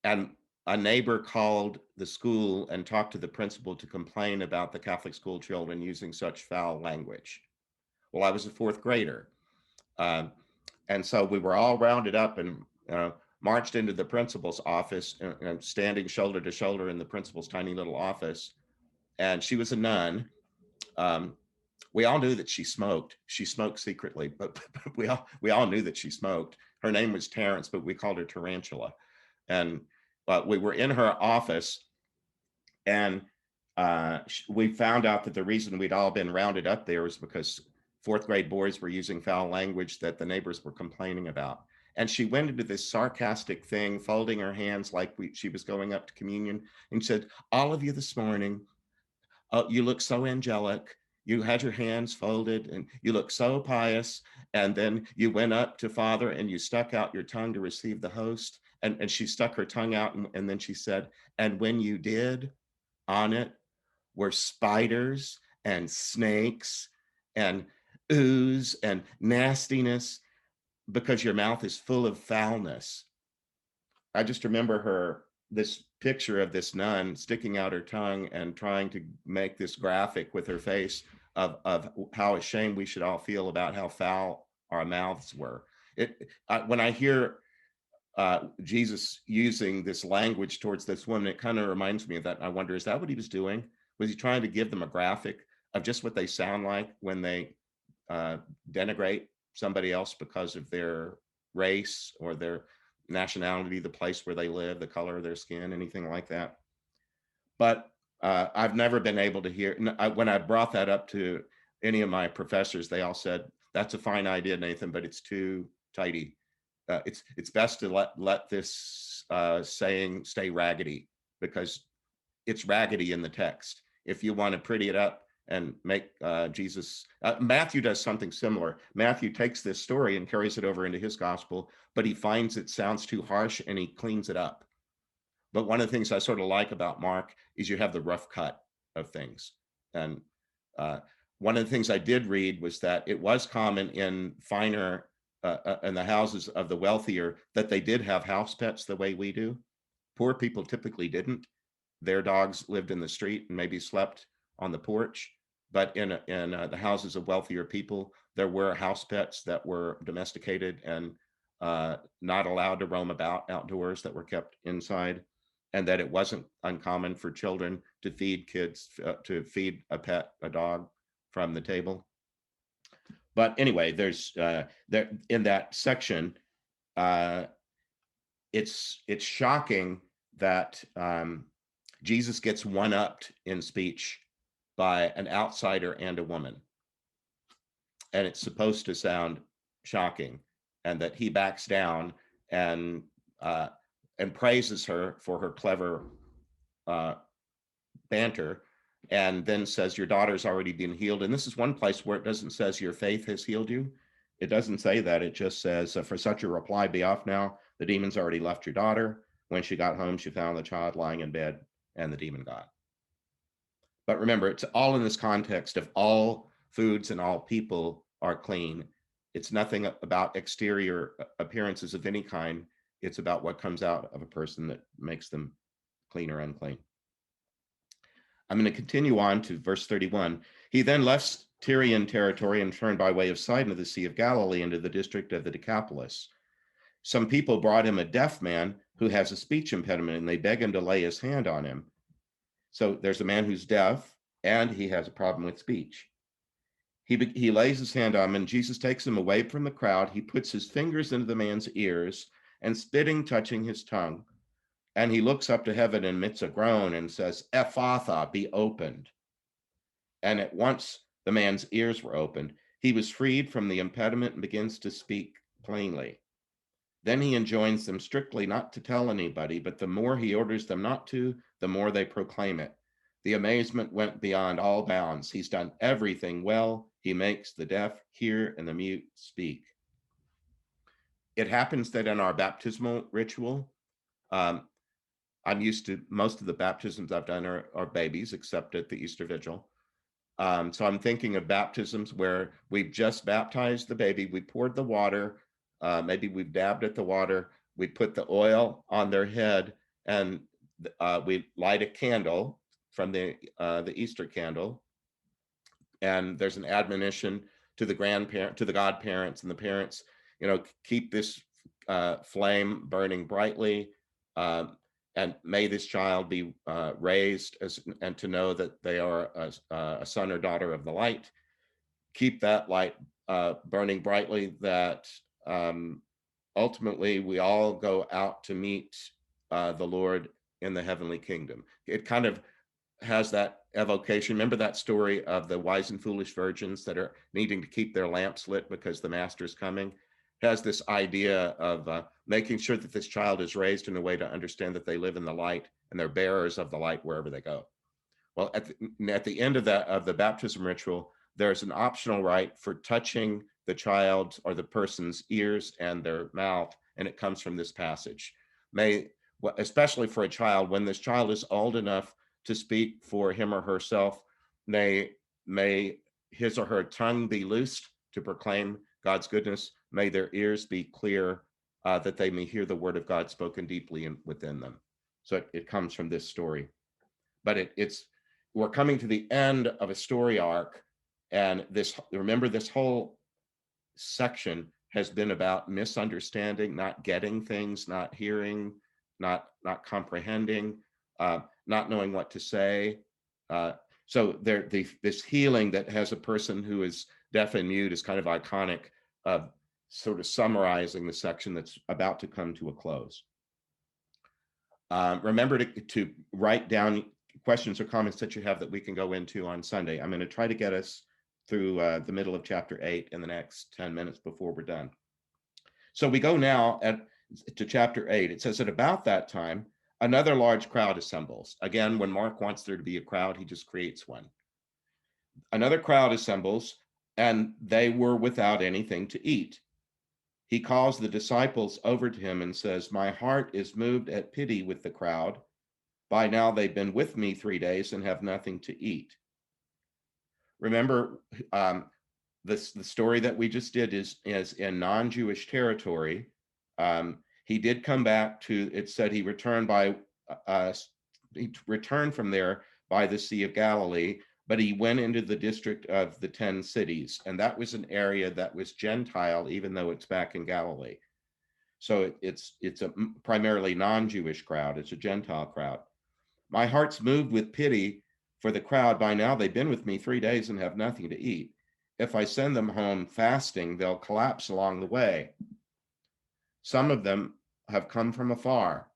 And a neighbor called the school and talked to the principal to complain about the Catholic school children using such foul language. Well, I was a 4th grader. And so we were all rounded up and marched into the principal's office, and standing shoulder to shoulder in the principal's tiny little office. And she was a nun. We all knew that she smoked. She smoked secretly, but we all knew that she smoked. Her name was Terrence, but we called her Tarantula. And we were in her office, and we found out that the reason we'd all been rounded up there was because 4th grade boys were using foul language that the neighbors were complaining about. And she went into this sarcastic thing, folding her hands like she was going up to communion, and said, "All of you this morning, you look so angelic. you had your hands folded and you looked so pious. And then you went up to Father and you stuck out your tongue to receive the host. And she stuck her tongue out and then she said, and when you did, on it were spiders and snakes and ooze and nastiness because your mouth is full of foulness. I just remember this picture of this nun sticking out her tongue and trying to make this graphic with her face of how ashamed we should all feel about how foul our mouths were. When I hear Jesus using this language towards this woman, it kind of reminds me of that. I wonder, is that what he was doing? Was he trying to give them a graphic of just what they sound like when they denigrate somebody else because of their race or their nationality, the place where they live, the color of their skin, anything like that? But I've never been able to hear, when I brought that up to any of my professors, they all said, that's a fine idea, Nathan, but it's too tidy. It's best to let this saying stay raggedy, because it's raggedy in the text. If you want to pretty it up and make Jesus, Matthew does something similar. Matthew takes this story and carries it over into his gospel, but he finds it sounds too harsh and he cleans it up. But one of the things I sort of like about Mark is you have the rough cut of things. And one of the things I did read was that it was common in finer, in the houses of the wealthier, that they did have house pets the way we do. Poor people typically didn't. Their dogs lived in the street and maybe slept on the porch. But in the houses of wealthier people, there were house pets that were domesticated and not allowed to roam about outdoors, that were kept inside. And that it wasn't uncommon for children to feed kids, to feed a pet, a dog, from the table. But anyway, there's there in that section, it's shocking that Jesus gets one-upped in speech by an outsider and a woman, and it's supposed to sound shocking, and that he backs down and praises her for her clever banter, and then says, your daughter's already been healed. And this is one place where it doesn't says your faith has healed you. It doesn't say that. It just says, for such a reply, be off now. The demon's already left your daughter. When she got home, she found the child lying in bed, and the demon got. But remember, it's all in this context of all foods and all people are clean. It's nothing about exterior appearances of any kind. It's about what comes out of a person that makes them clean or unclean. I'm going to continue on to verse 31. He then left Tyrian territory and turned by way of Sidon to the Sea of Galilee into the district of the Decapolis. Some people brought him a deaf man who has a speech impediment, and they beg him to lay his hand on him. So there's a man who's deaf and he has a problem with speech. He lays his hand on him, and Jesus takes him away from the crowd. He puts his fingers into the man's ears, and spitting touching his tongue. And he looks up to heaven and emits a groan and says, Ephatha, be opened. And at once the man's ears were opened. He was freed from the impediment and begins to speak plainly. Then he enjoins them strictly not to tell anybody, but the more he orders them not to, the more they proclaim it. The amazement went beyond all bounds. He's done everything well. He makes the deaf hear and the mute speak. It happens that in our baptismal ritual, I'm used to most of the baptisms I've done are babies, except at the Easter Vigil. So I'm thinking of baptisms where we've just baptized the baby, we poured the water, maybe we've dabbed at the water, we put the oil on their head, and we light a candle from the Easter candle, and there's an admonition to the grandparent, to the godparents and the parents, keep this flame burning brightly. And may this child be raised and to know that they are a son or daughter of the light. Keep that light burning brightly, that ultimately we all go out to meet the Lord in the heavenly kingdom. It kind of has that evocation. Remember that story of the wise and foolish virgins that are needing to keep their lamps lit because the master's coming? Has this idea of making sure that this child is raised in a way to understand that they live in the light and they're bearers of the light wherever they go. Well, at the end of the baptism ritual, there's an optional rite for touching the child or the person's ears and their mouth, and it comes from this passage. Especially for a child, when this child is old enough to speak for him or herself, may his or her tongue be loosed to proclaim God's goodness. May their ears be clear, that they may hear the word of God spoken deeply within them. So it comes from this story. But we're coming to the end of a story arc, and remember, this whole section has been about misunderstanding, not getting things, not hearing, not comprehending, not knowing what to say. So this healing that has a person who is deaf and mute is kind of iconic of sort of summarizing the section that's about to come to a close. Remember to write down questions or comments that you have that we can go into on Sunday. I'm going to try to get us through the middle of chapter 8 in the next 10 minutes before we're done. So we go now to chapter 8. It says, at about that time, another large crowd assembles. Again, when Mark wants there to be a crowd, he just creates one. Another crowd assembles, and they were without anything to eat. He calls the disciples over to him and says, my heart is moved at pity with the crowd. By now they've been with me 3 days and have nothing to eat. Remember, the story that we just did is in non-Jewish territory. He did come back to, it said he returned from there by the Sea of Galilee, but he went into the district of the 10 cities, and that was an area that was Gentile, even though it's back in Galilee. So it's a primarily non-Jewish crowd. It's a Gentile crowd. My heart's moved with pity for the crowd. By now they've been with me 3 days and have nothing to eat. If I send them home fasting, they'll collapse along the way. Some of them have come from afar.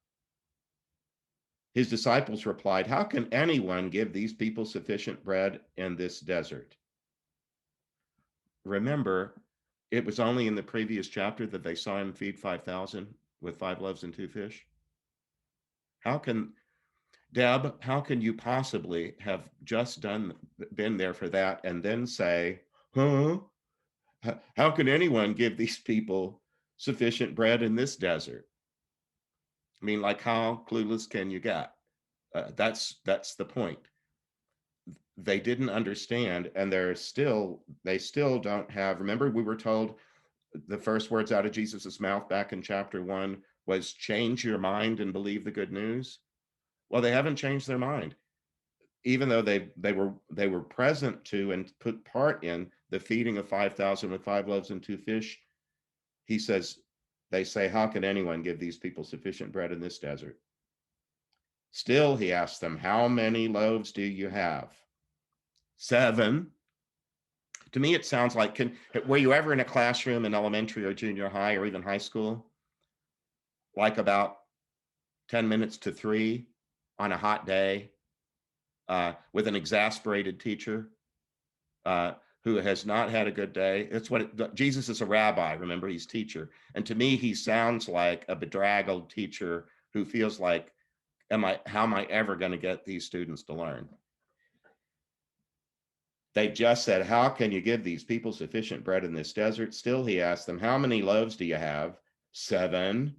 His disciples replied, how can anyone give these people sufficient bread in this desert? Remember, it was only in the previous chapter that they saw him feed 5,000 with 5 loaves and 2 fish. Deb, how can you possibly have just been there for that and then say, how can anyone give these people sufficient bread in this desert? I mean, like, how clueless can you get? That's the point. They didn't understand, and they still don't have. Remember, we were told the first words out of Jesus's mouth back in chapter 1 was, change your mind and believe the good news. Well, they haven't changed their mind, even though they were present to and put part in the feeding of 5,000 with 5 loaves and 2 fish. He says, they say, how can anyone give these people sufficient bread in this desert? Still, he asked them, how many loaves do you have? 7. To me, it sounds like, were you ever in a classroom in elementary or junior high or even high school? Like about 10 minutes to 3 on a hot day with an exasperated teacher who has not had a good day. That's what Jesus is a rabbi. Remember, he's teacher. And to me, he sounds like a bedraggled teacher who feels like, how am I ever going to get these students to learn? They just said, how can you give these people sufficient bread in this desert? Still, he asked them, how many loaves do you have? 7.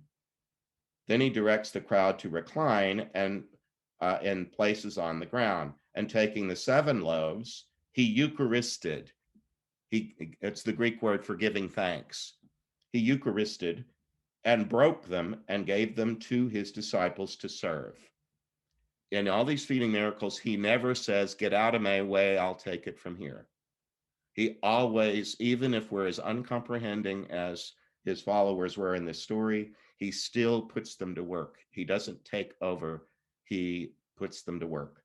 Then he directs the crowd to recline and in places on the ground. And taking the 7 loaves, he Eucharisted. It's the Greek word for giving thanks. He Eucharisted and broke them and gave them to his disciples to serve. In all these feeding miracles, he never says, get out of my way, I'll take it from here. He always, even if we're as uncomprehending as his followers were in this story, he still puts them to work. He doesn't take over, he puts them to work.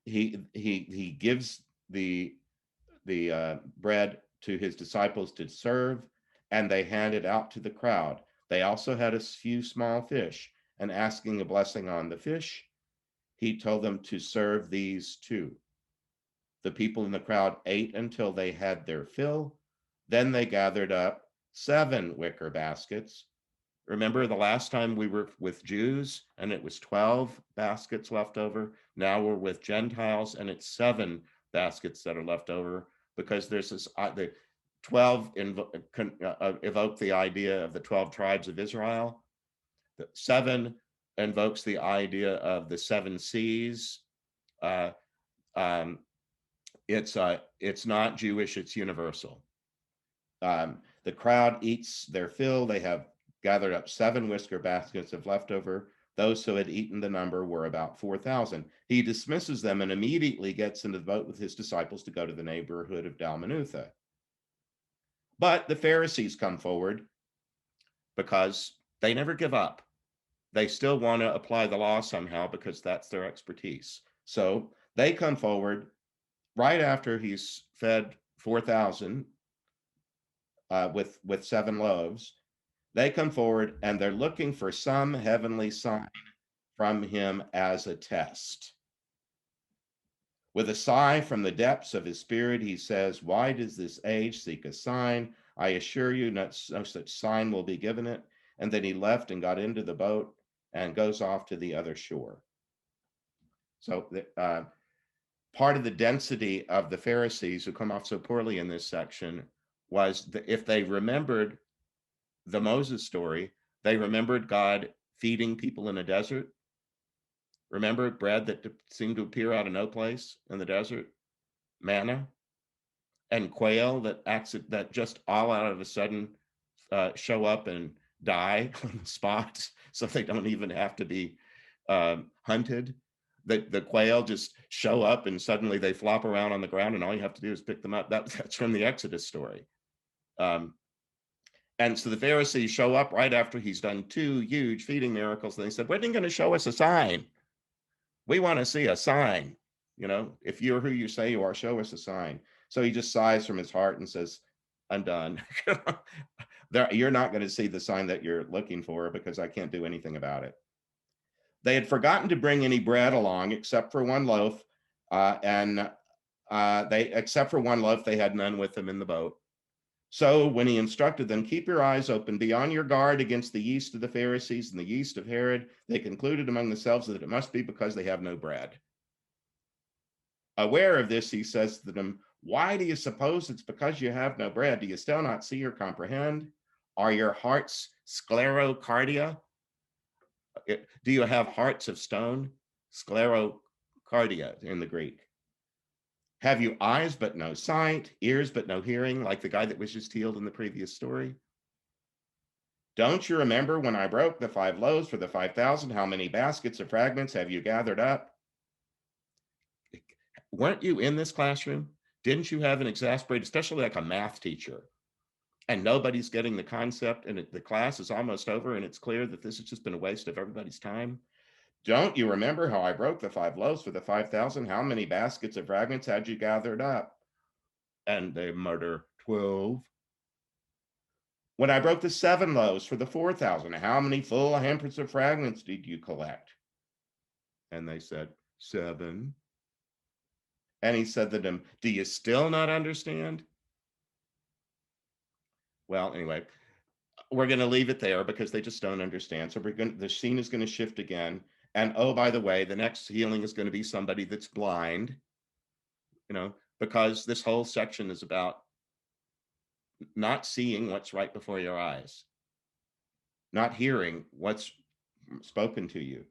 He gives the bread to his disciples to serve, and they hand it out to the crowd. They also had a few small fish, and asking a blessing on the fish, he told them to serve these too. The people in the crowd ate until they had their fill. Then they gathered up 7 wicker baskets. Remember the last time we were with Jews and it was 12 baskets left over. Now we're with Gentiles and it's 7 baskets that are left over, because there's this, the 12 evoke the idea of the 12 tribes of Israel. The 7 invokes the idea of the 7 seas. It's not Jewish, it's universal. The crowd eats their fill. They have gathered up 7 whisker baskets of leftover. Those who had eaten the number were about 4,000. He dismisses them and immediately gets into the boat with his disciples to go to the neighborhood of Dalmanutha. But the Pharisees come forward because they never give up. They still want to apply the law somehow because that's their expertise. So they come forward right after he's fed 4,000 with 7 loaves. They come forward and they're looking for some heavenly sign from him as a test. With a sigh from the depths of his spirit, he says, "Why does this age seek a sign? I assure you, no such sign will be given it." And then he left and got into the boat and goes off to the other shore. So part of the density of the Pharisees who come off so poorly in this section was that if they remembered the Moses story, they remembered God feeding people in a desert. Remember bread that seemed to appear out of no place in the desert, manna, and quail that just all out of a sudden show up and die on the spot, so they don't even have to be hunted. The quail just show up and suddenly they flop around on the ground, and all you have to do is pick them up. That's from the Exodus story. And so the Pharisees show up right after he's done 2 huge feeding miracles. And they said, "When are you going to show us a sign? We want to see a sign. You know, if you're who you say you are, show us a sign." So he just sighs from his heart and says, "I'm done. You're not going to see the sign that you're looking for because I can't do anything about it." They had forgotten to bring any bread along except for 1 loaf. Except for 1 loaf, they had none with them in the boat. So when he instructed them, "Keep your eyes open, be on your guard against the yeast of the Pharisees and the yeast of Herod," they concluded among themselves that it must be because they have no bread. Aware of this, he says to them, "Why do you suppose it's because you have no bread? Do you still not see or comprehend? Are your hearts sclerocardia? Do you have hearts of stone?" Sclerocardia in the Greek. "Have you eyes but no sight, ears but no hearing," like the guy that was just healed in the previous story? "Don't you remember when I broke the 5 loaves for the 5,000? How many baskets of fragments have you gathered up?" Weren't you in this classroom? Didn't you have an exasperated, especially like a math teacher, and nobody's getting the concept, and the class is almost over, and it's clear that this has just been a waste of everybody's time? "Don't you remember how I broke the 5 loaves for the 5,000? How many baskets of fragments had you gathered up?" And they mutter, 12. "When I broke the 7 loaves for the 4,000, how many full hampers of fragments did you collect?" And they said, 7. And he said to them, "Do you still not understand?" Well, anyway, we're going to leave it there because they just don't understand. So the scene is going to shift again. And oh, by the way, the next healing is going to be somebody that's blind, because this whole section is about not seeing what's right before your eyes, not hearing what's spoken to you.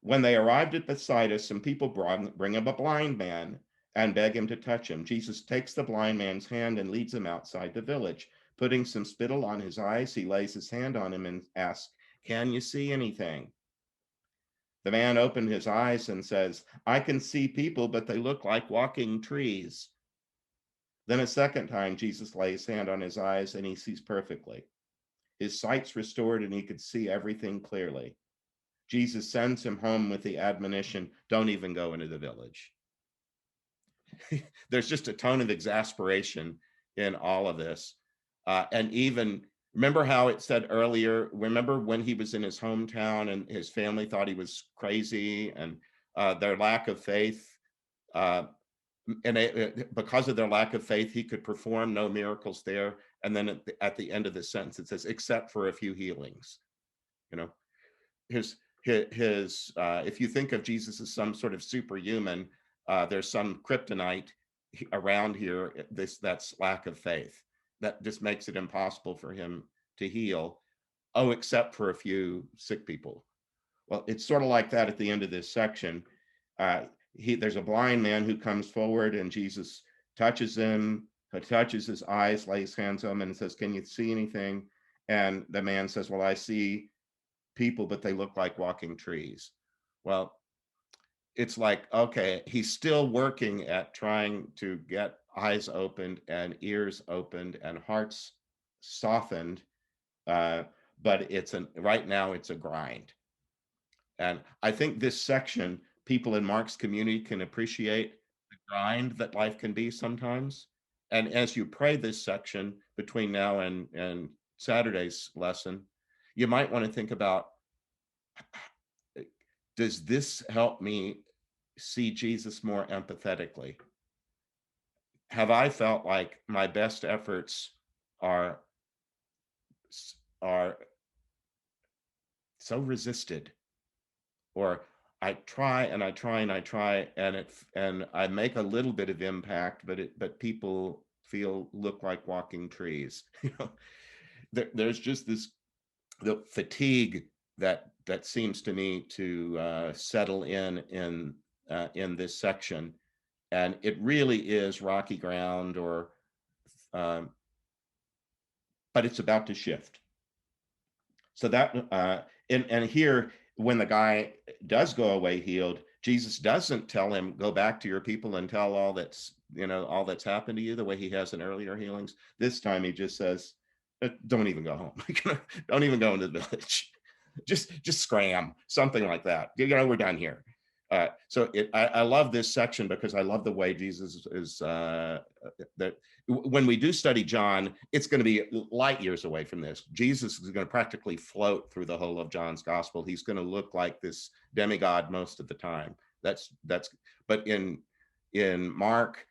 When they arrived at Bethsaida, some people bring him a blind man and beg him to touch him. Jesus takes the blind man's hand and leads him outside the village. Putting some spittle on his eyes, he lays his hand on him and asks, "Can you see anything?" The man opened his eyes and says, "I can see people, but they look like walking trees." Then a second time, Jesus lays his hand on his eyes and he sees perfectly. His sight's restored and he could see everything clearly. Jesus sends him home with the admonition, "Don't even go into the village." There's just a tone of exasperation in all of this. And even, remember how it said earlier, remember when he was in his hometown and his family thought he was crazy, and their lack of faith, because of their lack of faith, he could perform no miracles there. And then at the end of the sentence, it says, "except for a few healings." His if you think of Jesus as some sort of superhuman, there's some kryptonite around here, that's lack of faith. That just makes it impossible for him to heal. Oh, except for a few sick people. Well, it's sort of like that at the end of this section. There's a blind man who comes forward, and Jesus touches him, touches his eyes, lays hands on him, and says, "Can you see anything?" And the man says, "Well, I see people, but they look like walking trees." Well, it's like, okay, he's still working at trying to get eyes opened and ears opened and hearts softened, but right now it's a grind. And I think this section, people in Mark's community can appreciate the grind that life can be sometimes. And as you pray this section between now and Saturday's lesson, you might want to think about, does this help me see Jesus more empathetically? Have I felt like my best efforts are so resisted? Or I try and I try and I try, and I make a little bit of impact, but people look like walking trees. There's just the fatigue that seems to me to settle in this section, and it really is rocky ground, but it's about to shift. So that and here, when the guy does go away healed, Jesus doesn't tell him, "Go back to your people and tell all that's happened to you," the way he has in earlier healings. This time he just says, "Don't even go home. Don't even go into the village. Just scram," something like that. We're done here. So I love this section because I love the way Jesus is that when we do study John, it's going to be light years away from this. Jesus is going to practically float through the whole of John's gospel. He's going to look like this demigod most of the time. But in Mark,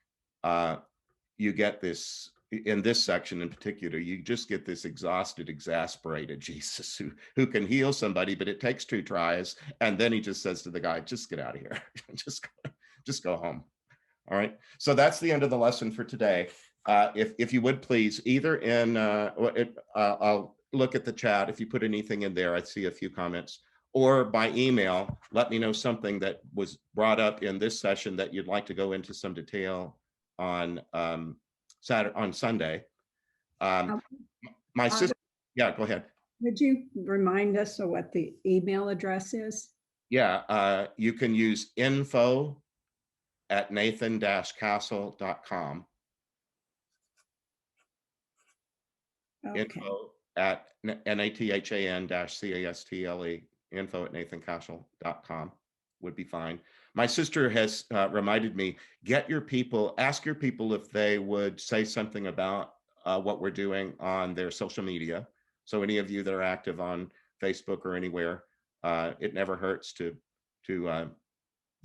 you get this. In this section in particular, you just get this exhausted, exasperated Jesus who can heal somebody, but it takes 2 tries. And then he just says to the guy, "Just get out of here. just go home." All right. So that's the end of the lesson for today. If you would please, either I'll look at the chat. If you put anything in there, I see a few comments, or by email, let me know something that was brought up in this session that you'd like to go into some detail on Sunday. My sister, yeah, go ahead. Would you remind us of what the email address is? Yeah, you can use info@nathan-castle.com. Okay. info@nathan-castle, info@nathancastle.com would be fine. My sister has reminded me, ask your people if they would say something about what we're doing on their social media. So any of you that are active on Facebook or anywhere, it never hurts to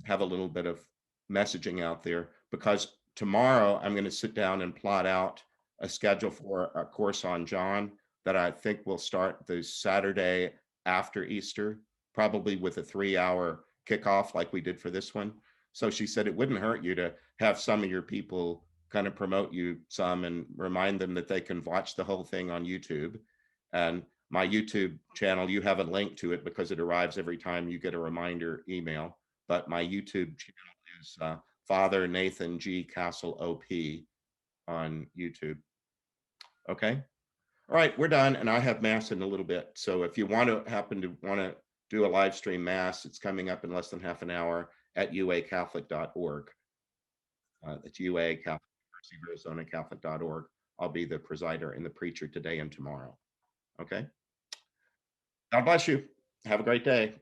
have a little bit of messaging out there, because tomorrow I'm going to sit down and plot out a schedule for a course on John that I think will start the Saturday after Easter, probably with a 3-hour kickoff like we did for this one. So she said it wouldn't hurt you to have some of your people kind of promote you some and remind them that they can watch the whole thing on YouTube. And my YouTube channel, you have a link to it because it arrives every time you get a reminder email. But my YouTube channel is Father Nathan G. Castle OP on YouTube. Okay. All right, we're done, and I have mass in a little bit. So if you want to do a live stream mass, it's coming up in less than half an hour at uacatholic.org. That's UA Catholic University of Arizona Catholic.org. I'll be the presider and the preacher today and tomorrow. Okay. God bless you. Have a great day.